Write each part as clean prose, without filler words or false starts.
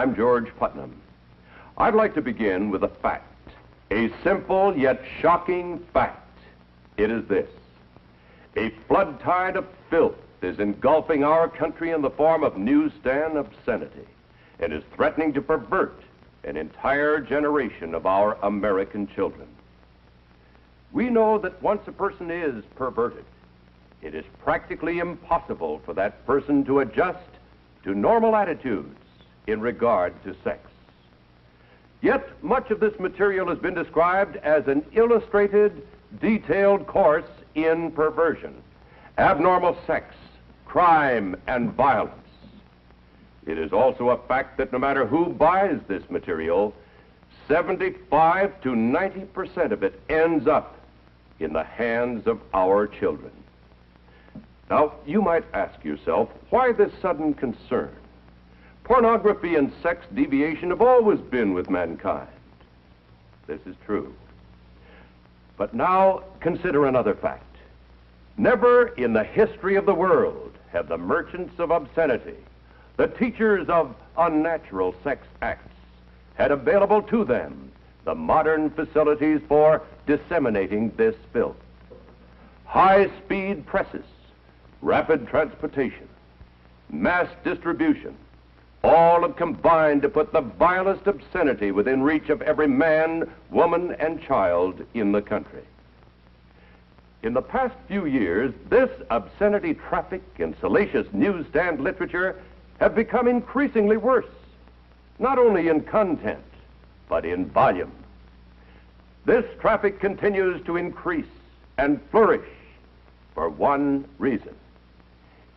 I'm George Putnam. I'd like to begin with a fact, a simple yet shocking fact. It is this: a flood tide of filth is engulfing our country in the form of newsstand obscenity and is threatening to pervert an entire generation of our American children. We know that once a person is perverted, it is practically impossible for that person to adjust to normal attitudes in regard to sex. Yet much of this material has been described as an illustrated, detailed course in perversion, abnormal sex, crime, and violence. It is also a fact that no matter who buys this material, 75 to 90% of it ends up in the hands of our children. Now, you might ask yourself, why this sudden concern? Pornography and sex deviation have always been with mankind. This is true. But now, consider another fact. Never in the history of the world have the merchants of obscenity, the teachers of unnatural sex acts, had available to them the modern facilities for disseminating this filth. High-speed presses, rapid transportation, mass distribution, all have combined to put the vilest obscenity within reach of every man, woman, and child in the country. In the past few years, this obscenity traffic and salacious newsstand literature have become increasingly worse, not only in content, but in volume. This traffic continues to increase and flourish for one reason.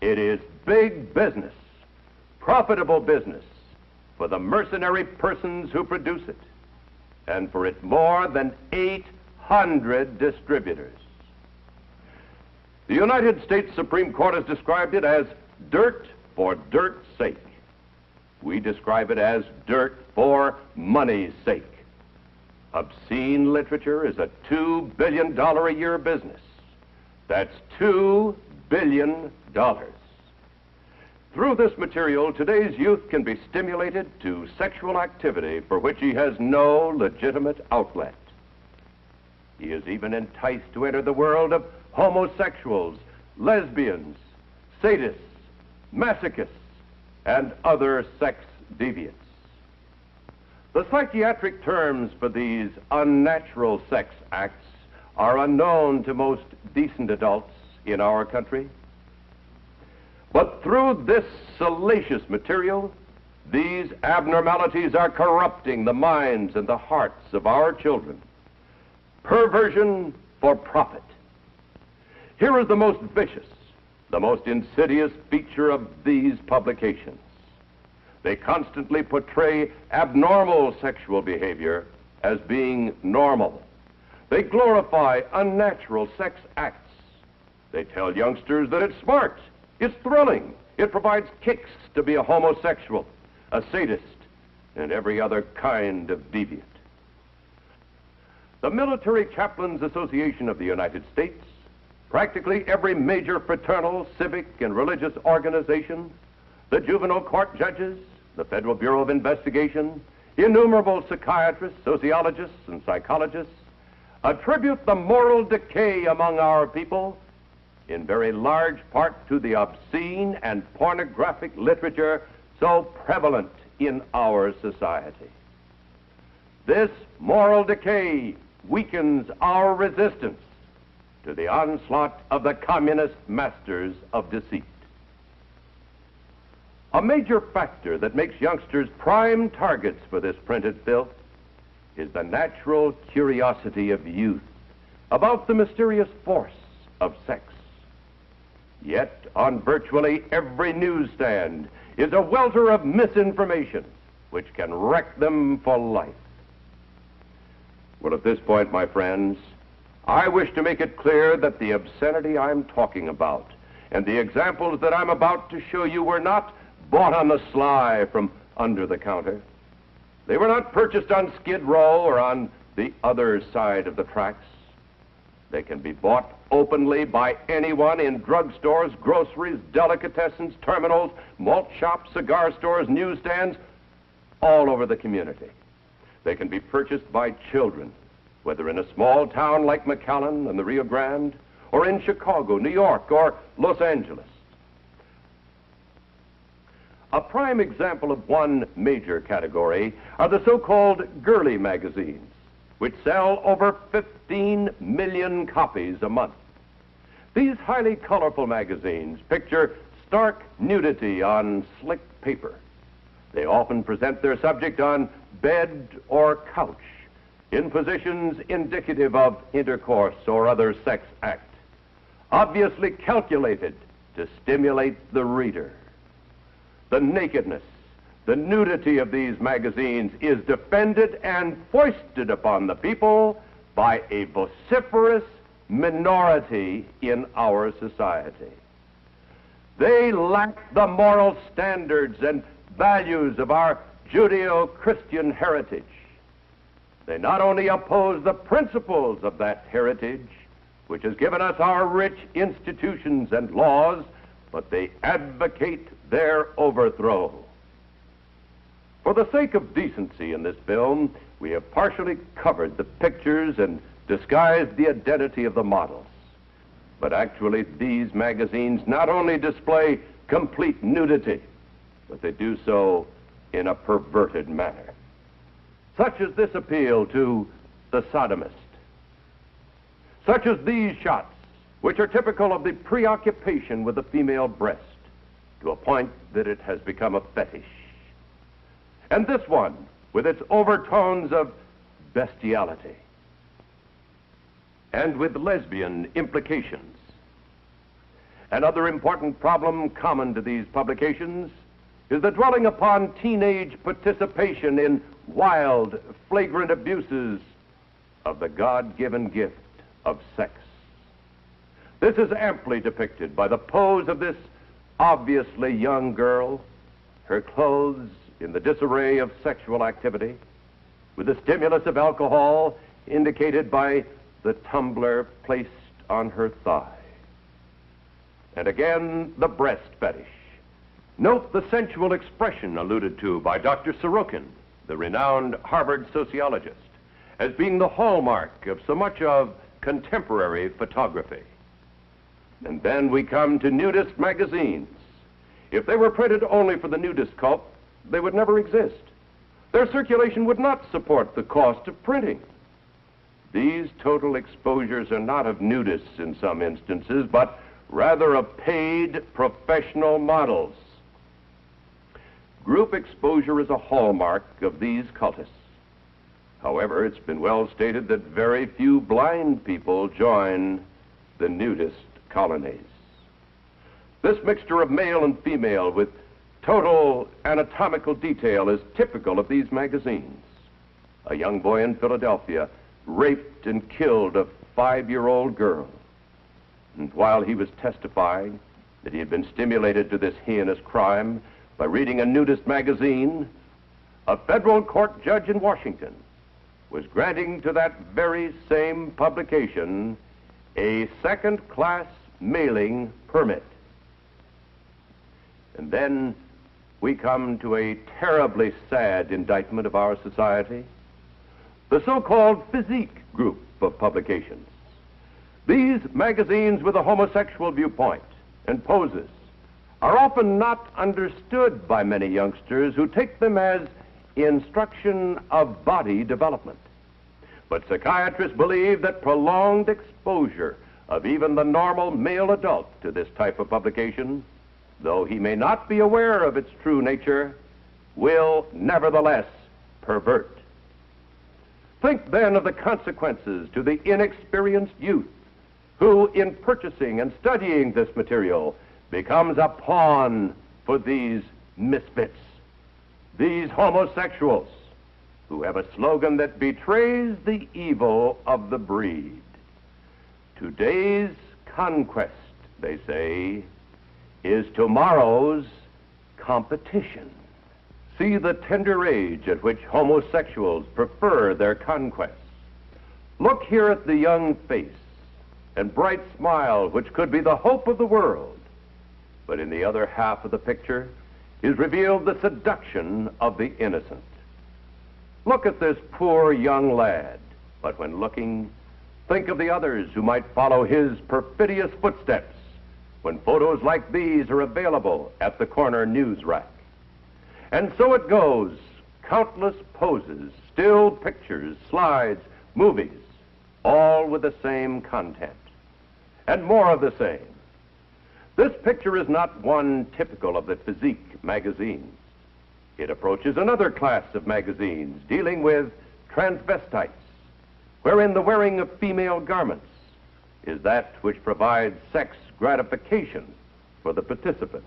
It is big business, profitable business for the mercenary persons who produce it, and for its more than 800 distributors. The United States Supreme Court has described it as dirt for dirt's sake. We describe it as dirt for money's sake. Obscene literature is a $2 billion a year business. That's $2 billion. Through this material, today's youth can be stimulated to sexual activity for which he has no legitimate outlet. He is even enticed to enter the world of homosexuals, lesbians, sadists, masochists, and other sex deviants. The psychiatric terms for these unnatural sex acts are unknown to most decent adults in our country. But through this salacious material, these abnormalities are corrupting the minds and the hearts of our children. Perversion for profit. Here is the most vicious, the most insidious feature of these publications. They constantly portray abnormal sexual behavior as being normal. They glorify unnatural sex acts. They tell youngsters that it's smart, it's thrilling, it provides kicks to be a homosexual, a sadist, and every other kind of deviant. The Military Chaplains Association of the United States, practically every major fraternal, civic, and religious organization, the juvenile court judges, the Federal Bureau of Investigation, innumerable psychiatrists, sociologists, and psychologists attribute the moral decay among our people in very large part to the obscene and pornographic literature so prevalent in our society. This moral decay weakens our resistance to the onslaught of the communist masters of deceit. A major factor that makes youngsters prime targets for this printed filth is the natural curiosity of youth about the mysterious force of sex. Yet, on virtually every newsstand is a welter of misinformation which can wreck them for life. Well, at this point, my friends, I wish to make it clear that the obscenity I'm talking about and the examples that I'm about to show you were not bought on the sly from under the counter. They were not purchased on Skid Row or on the other side of the tracks. They can be bought openly by anyone in drugstores, groceries, delicatessens, terminals, malt shops, cigar stores, newsstands, all over the community. They can be purchased by children, whether in a small town like McAllen and the Rio Grande, or in Chicago, New York, or Los Angeles. A prime example of one major category are the so-called girly magazines, which sell over 15 million copies a month. These highly colorful magazines picture stark nudity on slick paper. They often present their subject on bed or couch, in positions indicative of intercourse or other sex act, obviously calculated to stimulate the reader. The nakedness, the nudity of these magazines is defended and foisted upon the people by a vociferous minority in our society. They lack the moral standards and values of our Judeo-Christian heritage. They not only oppose the principles of that heritage, which has given us our rich institutions and laws, but they advocate their overthrow. For the sake of decency in this film, we have partially covered the pictures and disguised the identity of the models. But actually, these magazines not only display complete nudity, but they do so in a perverted manner. Such as this appeal to the sodomist. Such as these shots, which are typical of the preoccupation with the female breast, to a point that it has become a fetish. And this one, with its overtones of bestiality, and with lesbian implications. Another important problem common to these publications is the dwelling upon teenage participation in wild, flagrant abuses of the God-given gift of sex. This is amply depicted by the pose of this obviously young girl, her clothes in the disarray of sexual activity, with the stimulus of alcohol indicated by the tumbler placed on her thigh. And again, the breast fetish. Note the sensual expression alluded to by Dr. Sorokin, the renowned Harvard sociologist, as being the hallmark of so much of contemporary photography. And then we come to nudist magazines. If they were printed only for the nudist cult, they would never exist. Their circulation would not support the cost of printing. These total exposures are not of nudists in some instances, but rather of paid professional models. Group exposure is a hallmark of these cultists. However, it's been well stated that very few blind people join the nudist colonies. This mixture of male and female with total anatomical detail is typical of these magazines. A young boy in Philadelphia raped and killed a 5-year-old girl. And while he was testifying that he had been stimulated to this heinous crime by reading a nudist magazine, a federal court judge in Washington was granting to that very same publication a second-class mailing permit. And then we come to a terribly sad indictment of our society, the so-called physique group of publications. These magazines with a homosexual viewpoint and poses are often not understood by many youngsters who take them as instruction of body development. But psychiatrists believe that prolonged exposure of even the normal male adult to this type of publication, though he may not be aware of its true nature, will nevertheless pervert. Think then of the consequences to the inexperienced youth who, in purchasing and studying this material, becomes a pawn for these misfits, these homosexuals, who have a slogan that betrays the evil of the breed. Today's conquest, they say, is tomorrow's competition. See the tender age at which homosexuals prefer their conquests. Look here at the young face and bright smile which could be the hope of the world. But in the other half of the picture, is revealed the seduction of the innocent. Look at this poor young lad, but when looking, think of the others who might follow his perfidious footsteps when photos like these are available at the corner news rack. And so it goes, countless poses, still pictures, slides, movies, all with the same content, and more of the same. This picture is not one typical of the physique magazines. It approaches another class of magazines dealing with transvestites, wherein the wearing of female garments is that which provides sex gratification for the participant.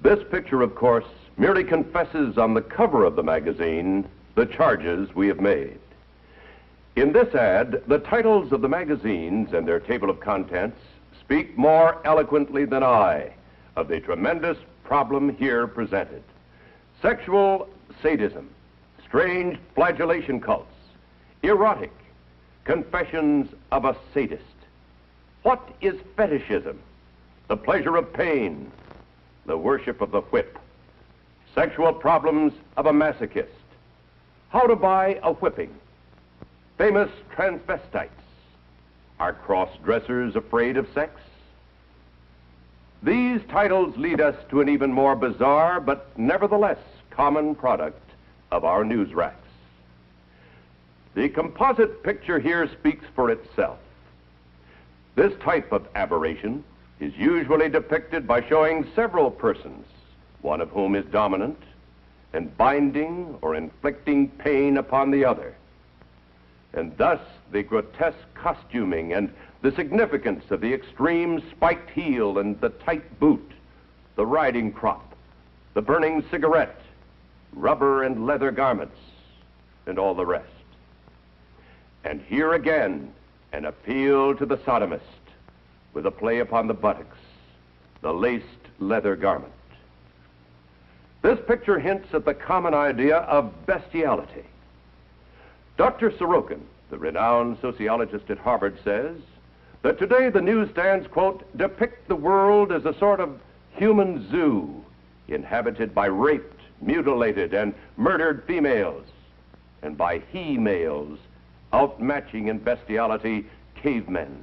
This picture, of course, merely confesses on the cover of the magazine the charges we have made. In this ad, the titles of the magazines and their table of contents speak more eloquently than I of the tremendous problem here presented. Sexual sadism, strange flagellation cults, erotic confessions of a sadist. What is fetishism? The pleasure of pain, the worship of the whip, sexual problems of a masochist, how to buy a whipping, famous transvestites. Are cross-dressers afraid of sex? These titles lead us to an even more bizarre but nevertheless common product of our news racks. The composite picture here speaks for itself. This type of aberration is usually depicted by showing several persons, one of whom is dominant, and binding or inflicting pain upon the other. And thus the grotesque costuming and the significance of the extreme spiked heel and the tight boot, the riding crop, the burning cigarette, rubber and leather garments, and all the rest. And here again, an appeal to the sodomist with a play upon the buttocks, the laced leather garment. This picture hints at the common idea of bestiality. Dr. Sorokin, the renowned sociologist at Harvard, says that today the newsstands, quote, depict the world as a sort of human zoo inhabited by raped, mutilated, and murdered females, and by he-males outmatching in bestiality cavemen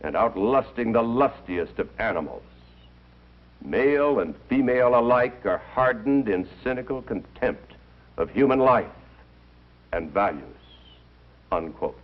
and outlusting the lustiest of animals. Male and female alike are hardened in cynical contempt of human life and values, unquote.